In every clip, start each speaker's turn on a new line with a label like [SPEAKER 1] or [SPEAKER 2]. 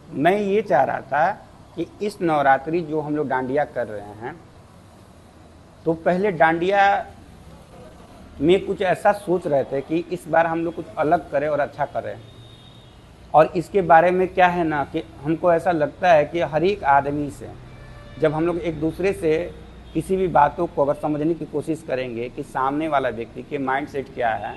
[SPEAKER 1] मैं ये चाह रहा था कि इस नवरात्रि जो हम लोग डांडिया कर रहे हैं, तो पहले डांडिया में कुछ ऐसा सोच रहे थे कि इस बार हम लोग कुछ अलग करें और अच्छा करें। और इसके बारे में क्या है ना कि हमको ऐसा लगता है कि हर एक आदमी से जब हम लोग एक दूसरे से किसी भी बातों को अगर समझने की कोशिश करेंगे कि सामने वाला व्यक्ति के माइंड सेट क्या है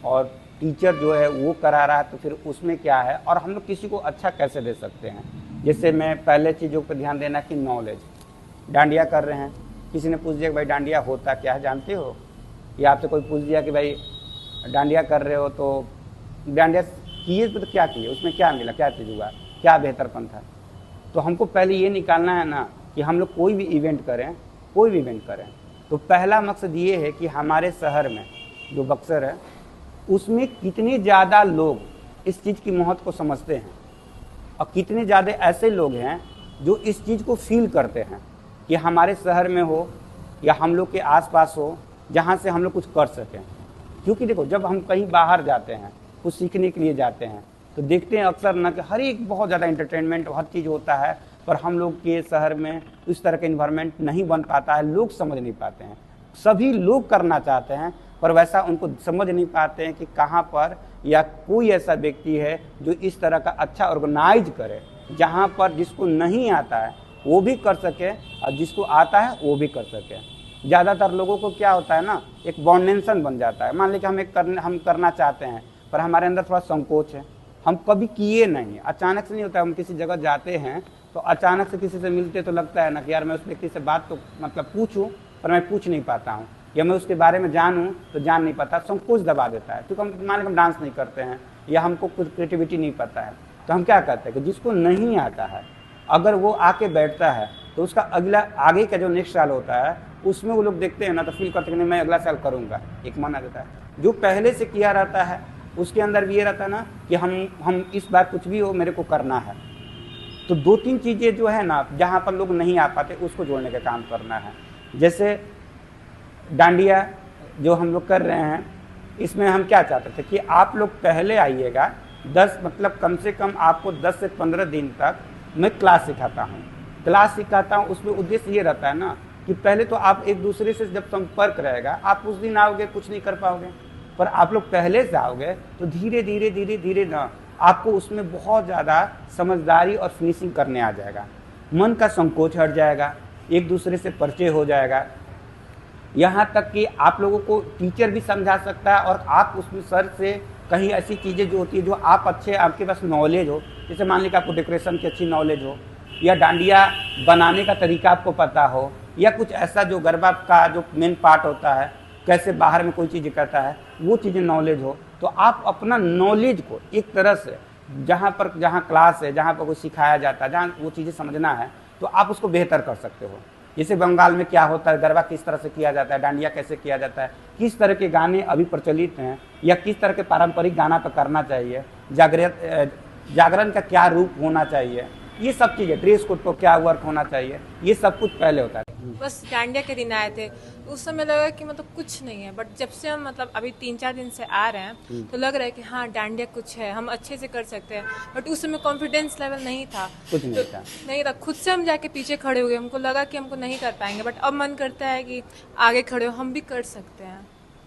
[SPEAKER 1] और टीचर जो है वो करा रहा है तो फिर उसमें क्या है और हम लोग किसी को अच्छा कैसे दे सकते हैं। जैसे मैं पहले चीज़ों पर ध्यान देना कि नॉलेज, डांडिया कर रहे हैं, किसी ने पूछ दिया कि भाई डांडिया होता क्या है जानते हो, या आपसे कोई पूछ दिया कि भाई डांडिया कर रहे हो तो डांडिया किए तो क्या किए, उसमें क्या मिला, क्या चीज़ हुआ, क्या बेहतरपन था। तो हमको पहले ये निकालना है ना कि हम लोग कोई भी इवेंट करें, कोई भी इवेंट करें तो पहला मकसद ये है कि हमारे शहर में जो बक्सर है उसमें कितने ज़्यादा लोग इस चीज़ की महत्व को समझते हैं और कितने ज़्यादा ऐसे लोग हैं जो इस चीज़ को फील करते हैं कि हमारे शहर में हो या हम लोग के आसपास हो जहाँ से हम लोग कुछ कर सकें। क्योंकि देखो जब हम कहीं बाहर जाते हैं, कुछ सीखने के लिए जाते हैं तो देखते हैं अक्सर ना कि हर एक बहुत ज़्यादा एंटरटेनमेंट हर चीज़ होता है, पर हम लोग के शहर में इस तरह का इन्वायरमेंट नहीं बन पाता है, लोग समझ नहीं पाते हैं। सभी लोग करना चाहते हैं पर वैसा उनको समझ नहीं पाते हैं कि कहाँ पर या कोई ऐसा व्यक्ति है जो इस तरह का अच्छा ऑर्गेनाइज करे, जहाँ पर जिसको नहीं आता है वो भी कर सके और जिसको आता है वो भी कर सके। ज़्यादातर लोगों को क्या होता है ना, एक बाउंडेशन बन जाता है। मान लीजिए हम करना चाहते हैं पर हमारे अंदर थोड़ा संकोच है, हम कभी किए नहीं, अचानक से नहीं होता। हम किसी जगह जाते हैं तो अचानक से किसी से मिलते तो लगता है ना कि यार मैं उस व्यक्ति से बात तो मतलब पूछूं पर मैं पूछ नहीं पाता हूँ, या मैं उसके बारे में जानूं तो जान नहीं पाता, संकोच दबा देता है। क्योंकि हम मान लीजिए हम डांस नहीं करते हैं या हमको कुछ क्रिएटिविटी नहीं पता है तो हम क्या करते हैं कि जिसको नहीं आता है अगर वो आके बैठता है तो उसका अगला आगे का जो नेक्स्ट साल होता है उसमें वो लोग देखते हैं ना तो फील करते हैं कि मैं अगला साल करूँगा, एक मन आ जाता है। जो पहले से किया रहता है उसके अंदर भी ये रहता है ना कि हम इस बार कुछ भी हो मेरे को करना है। तो दो तीन चीज़ें जो है ना जहाँ पर लोग नहीं आ पाते उसको जोड़ने का काम करना है। जैसे डांडिया जो हम लोग कर रहे हैं इसमें हम क्या चाहते थे कि आप लोग पहले आइएगा, 10 मतलब कम से कम आपको 10 से 15 दिन तक मैं क्लास सिखाता हूँ। उसमें उद्देश्य ये रहता है ना कि पहले तो आप एक दूसरे से जब संपर्क रहेगा, आप उस दिन आओगे कुछ नहीं कर पाओगे, पर आप लोग पहले से आओगे तो धीरे धीरे धीरे धीरे ना आपको उसमें बहुत ज़्यादा समझदारी और फिनिशिंग करने आ जाएगा। मन का संकोच हट जाएगा, एक दूसरे से परिचय हो जाएगा। यहाँ तक कि आप लोगों को टीचर भी समझा सकता है और आप उसमें सर से कहीं ऐसी चीज़ें जो होती है जो आप अच्छे आपके पास नॉलेज हो, जैसे मान लीजिए आपको डेकोरेशन की अच्छी नॉलेज हो या डांडिया बनाने का तरीका आपको पता हो या कुछ ऐसा जो गरबा का जो मेन पार्ट होता है कैसे बाहर में कोई चीज़ करता है वो चीज़ें नॉलेज हो, तो आप अपना नॉलेज को एक तरह से जहाँ क्लास है, जहाँ पर कोई सिखाया जाता है, जहाँ वो चीज़ें समझना है तो आप उसको बेहतर कर सकते हो। जैसे बंगाल में क्या होता है, गरबा किस तरह से किया जाता है, डांडिया कैसे किया जाता है, किस तरह के गाने अभी प्रचलित हैं या किस तरह के पारंपरिक गाना पर करना चाहिए, जागरण का क्या रूप होना चाहिए, ये सब चीज़ें, ड्रेस कोड को क्या वर्क होना चाहिए, ये सब कुछ पहले होता है।
[SPEAKER 2] बस डांडिया के दिन आए थे उस समय लगा कि मतलब कुछ नहीं है, बट जब से हम मतलब अभी 3-4 दिन से आ रहे हैं तो लग रहा है कि हाँ डांडिया कुछ है, हम अच्छे से कर सकते हैं। बट उस समय कॉन्फिडेंस लेवल नहीं था,
[SPEAKER 1] कुछ नहीं था।
[SPEAKER 2] खुद से हम जाके पीछे खड़े हो गए, हमको लगा कि हमको नहीं कर पाएंगे, बट अब मन करता है कि आगे खड़े हो, हम भी कर सकते हैं।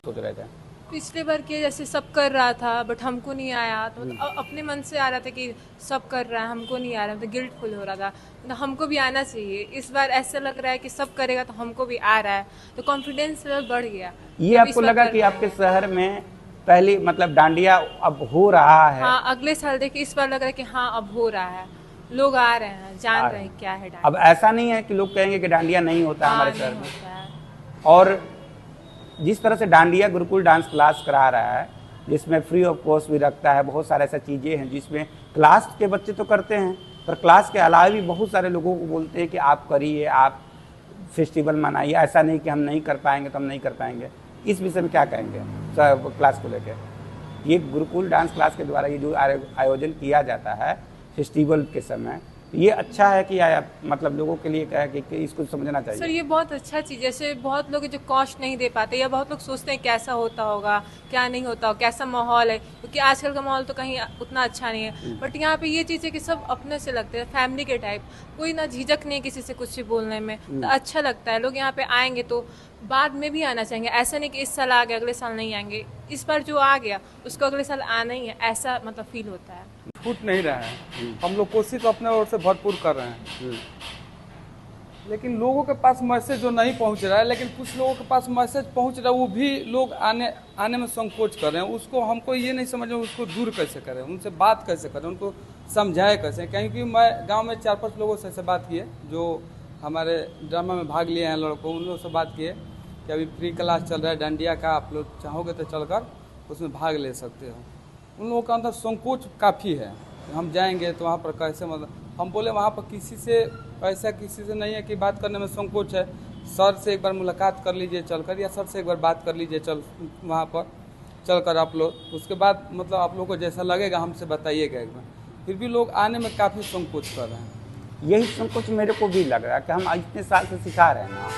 [SPEAKER 1] सोच रहे थे
[SPEAKER 2] पिछले बार के जैसे सब कर रहा था बट हमको नहीं आया, तो मतलब अपने मन से आ रहा था कि सब कर रहा है हमको नहीं आ रहा, तो गिल्टफुल हो रहा था, तो हमको भी आना चाहिए। इस बार ऐसा लग रहा है कि सब करेगा तो हमको भी आ रहा है, तो कॉन्फिडेंस लेवल बढ़ गया।
[SPEAKER 1] ये आपको लगा कि आपके शहर में पहले मतलब डांडिया अब हो रहा है?
[SPEAKER 2] हाँ, अगले साल देखिए इस बार लग रहा है कि हाँ अब हो रहा है, लोग आ रहे हैं, जान रहे हैं क्या है डांडिया।
[SPEAKER 1] अब ऐसा नहीं है कि लोग कहेंगे कि डांडिया नहीं होता हमारे शहर में। और जिस तरह से डांडिया गुरुकुल डांस क्लास करा रहा है जिसमें फ्री ऑफ कॉस्ट भी रखता है, बहुत सारे ऐसा चीज़ें हैं जिसमें क्लास के बच्चे तो करते हैं पर क्लास के अलावा भी बहुत सारे लोगों को बोलते हैं कि आप करिए, आप फेस्टिवल मनाइए। ऐसा नहीं कि हम नहीं कर पाएंगे तो हम नहीं कर पाएंगे। इस विषय में क्या कहेंगे क्लास को लेकर? ये गुरुकुल डांस क्लास के द्वारा ये जो आयोजन किया जाता है फेस्टिवल के समय, ये अच्छा है कि या मतलब लोगों के लिए क्या है कि इसको समझना
[SPEAKER 2] सर
[SPEAKER 1] चाहिए?
[SPEAKER 2] ये बहुत अच्छा चीज़ है। जैसे बहुत लोग जो कॉस्ट नहीं दे पाते या बहुत लोग सोचते हैं कैसा होता होगा, क्या नहीं होता होगा, कैसा माहौल है, क्योंकि आजकल का माहौल तो कहीं उतना अच्छा नहीं है। बट यहाँ पे ये चीज़ है कि सब अपने से लगते हैं, फैमिली के टाइप। कोई ना झिझक नहीं है किसी से कुछ भी बोलने में, तो अच्छा लगता है। लोग यहाँ पे आएंगे तो बाद में भी आना चाहेंगे। ऐसा नहीं कि इस साल आ गया अगले साल नहीं आएंगे। इस बार जो आ गया उसको अगले साल आना ही है, ऐसा मतलब फील होता है।
[SPEAKER 3] छूट नहीं रहा है। हम लोग कोशिश तो अपने ओर से भरपूर कर रहे हैं, लेकिन लोगों के पास मैसेज जो नहीं पहुंच रहा है, लेकिन कुछ लोगों के पास मैसेज पहुंच रहा है, वो भी लोग आने में संकोच कर रहे हैं। उसको हमको ये नहीं समझ में उसको दूर कैसे करें, उनसे बात कैसे करें, उनको समझाए कैसे। क्योंकि मैं गांव में 4-5 लोगों से बात किए जो हमारे ड्रामा में भाग लिए हैं लड़कों, उन लोगों से बात किए कि अभी फ्री क्लास चल रहा है डांडिया का, आप लोग चाहोगे तो चलकर उसमें भाग ले सकते हो। उन लोगों का अंदर संकोच काफ़ी है, हम जाएंगे तो वहाँ पर कैसे, मतलब हम बोले वहाँ पर किसी से ऐसा किसी से नहीं है कि बात करने में संकोच है। सर से एक बार मुलाकात कर लीजिए चलकर, या सर से एक बार बात कर लीजिए वहाँ पर चलकर आप लोग। उसके बाद मतलब आप लोगों को जैसा लगेगा हमसे बताइएगा एक बार। फिर भी लोग आने में काफ़ी संकोच कर रहे हैं।
[SPEAKER 1] यही संकोच मेरे को भी लग रहा है कि हम इतने साल से सिखा रहे हैं ना,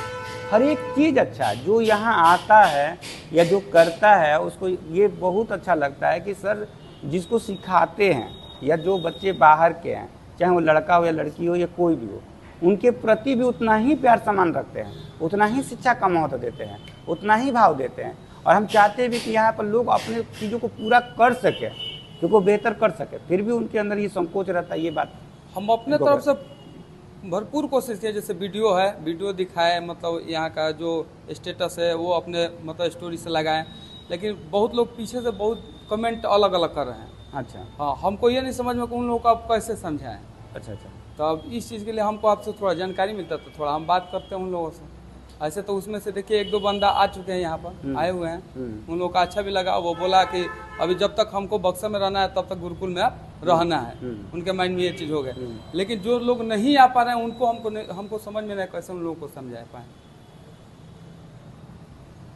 [SPEAKER 1] हर एक चीज़ अच्छा है। जो यहाँ आता है या जो करता है उसको ये बहुत अच्छा लगता है कि सर जिसको सिखाते हैं या जो बच्चे बाहर के हैं, चाहे वो लड़का हो या लड़की हो या कोई भी हो, उनके प्रति भी उतना ही प्यार सम्मान रखते हैं, उतना ही शिक्षा का महत्व देते हैं, उतना ही भाव देते हैं। और हम चाहते भी कि यहाँ पर लोग अपने चीज़ों को पूरा कर सकें, क्योंकि वो बेहतर कर सके, फिर भी उनके अंदर ये संकोच रहता है। ये बात
[SPEAKER 3] हम अपने तरफ से भरपूर कोशिश किए, जैसे वीडियो है, वीडियो दिखाए, मतलब यहाँ का जो स्टेटस है वो अपने मतलब स्टोरी से लगाएं, लेकिन बहुत लोग पीछे से बहुत कमेंट अलग अलग कर रहे हैं।
[SPEAKER 1] अच्छा,
[SPEAKER 3] हाँ, हमको ये नहीं समझ में कि उन लोगों को आप कैसे समझाएं।
[SPEAKER 1] अच्छा अच्छा।
[SPEAKER 3] तो अब इस चीज़ के लिए हमको आपसे थोड़ा जानकारी मिलता तो थोड़ा हम बात करते हैं उन लोगों से। ऐसे तो उसमें से देखिए 1-2 बंदा आ चुके हैं यहाँ पर, आए हुए हैं, उन लोगों का अच्छा भी लगा। वो बोला कि अभी जब तक हमको बक्सा में रहना है तब तक गुरुकुल में आप रहना है, उनके माइंड में ये चीज़ हो गई। लेकिन जो लोग नहीं आ पा रहे हैं उनको हमको समझ में नहीं कैसे उन लोगों को समझा पाए।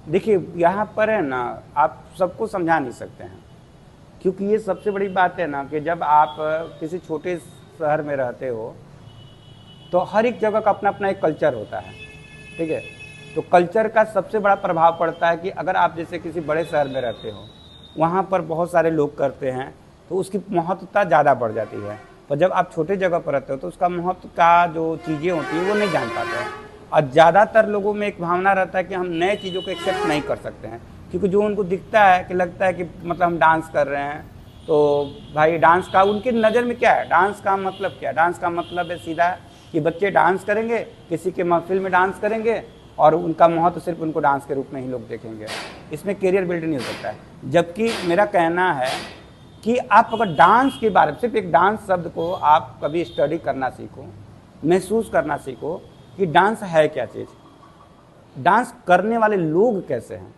[SPEAKER 1] देखिए यहाँ पर है ना, आप सबको समझा नहीं सकते हैं, क्योंकि ये सबसे बड़ी बात है ना कि जब आप किसी छोटे शहर में रहते हो तो हर एक जगह का अपना अपना एक कल्चर होता है, ठीक है। तो कल्चर का सबसे बड़ा प्रभाव पड़ता है कि अगर आप जैसे किसी बड़े शहर में रहते हो, वहाँ पर बहुत सारे लोग करते हैं तो उसकी महत्वता ज़्यादा बढ़ जाती है। पर जब आप छोटे जगह पर रहते हो तो उसका महत्व का जो चीज़ें होती हैं वो नहीं जान पाते हैं। और ज़्यादातर लोगों में एक भावना रहता है कि हम नए चीज़ों को एक्सेप्ट नहीं कर सकते हैं, क्योंकि जो उनको दिखता है कि लगता है कि मतलब हम डांस कर रहे हैं तो भाई डांस का उनकी नज़र में क्या है, डांस का मतलब क्या है? डांस का मतलब है सीधा कि बच्चे डांस करेंगे, किसी के महफिल में डांस करेंगे और उनका महत्व सिर्फ उनको डांस के रूप में ही लोग देखेंगे। इसमें करियर बिल्ड नहीं हो सकता है। जबकि मेरा कहना है कि आप अगर डांस के बारे में, सिर्फ एक डांस शब्द को आप कभी स्टडी करना सीखो, महसूस करना सीखो कि डांस है क्या चीज़, डांस करने वाले लोग कैसे हैं,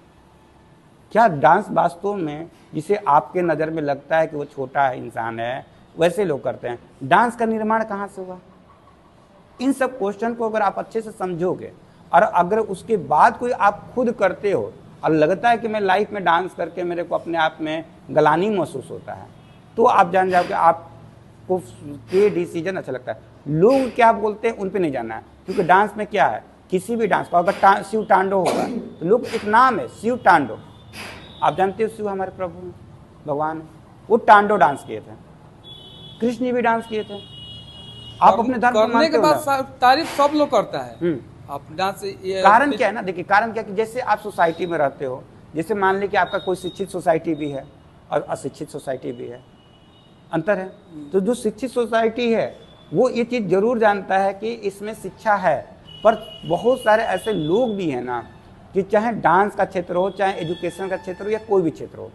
[SPEAKER 1] क्या डांस वास्तव में जिसे आपके नज़र में लगता है कि वो छोटा इंसान है वैसे लोग करते हैं। डांस का निर्माण कहाँ से हुआ? इन सब क्वेश्चन को अगर आप अच्छे से समझोगे और अगर उसके बाद कोई आप खुद करते हो और लगता है कि मैं लाइफ में डांस करके मेरे को अपने आप में गलानी महसूस होता है, तो आप जान जाओगे आपको के डिसीजन अच्छा लगता है। लोग क्या बोलते हैं उन पे नहीं जाना है, क्योंकि डांस में क्या है, किसी भी डांस का अगर शिव तांडव होगा तो लोग एक नाम है शिव तांडव, आप जानते हो शिव हमारे प्रभु भगवान है, वो तांडव डांस किए थे, कृष्ण भी डांस किए थे। आप अपने धर्म
[SPEAKER 3] करने के बाद तारीफ सब लोग करता है। आप डांस
[SPEAKER 1] कारण क्या है ना, देखिए कारण क्या कि जैसे आप सोसाइटी में रहते हो, जैसे मान लीजिए कि आपका कोई शिक्षित सोसाइटी भी है और अशिक्षित सोसाइटी भी है, अंतर है। तो जो शिक्षित सोसाइटी है वो ये चीज़ जरूर जानता है कि इसमें शिक्षा है, पर बहुत सारे ऐसे लोग भी हैं ना कि चाहे डांस का क्षेत्र हो, चाहे एजुकेशन का क्षेत्र हो या कोई भी क्षेत्र हो,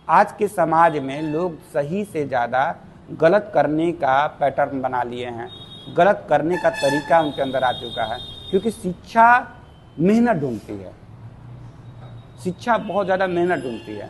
[SPEAKER 1] आज के समाज में लोग सही से ज़्यादा गलत करने का पैटर्न बना लिए हैं, गलत करने का तरीका उनके अंदर आ चुका है। क्योंकि शिक्षा मेहनत ढूंढती है, शिक्षा बहुत ज़्यादा मेहनत ढूंढती है।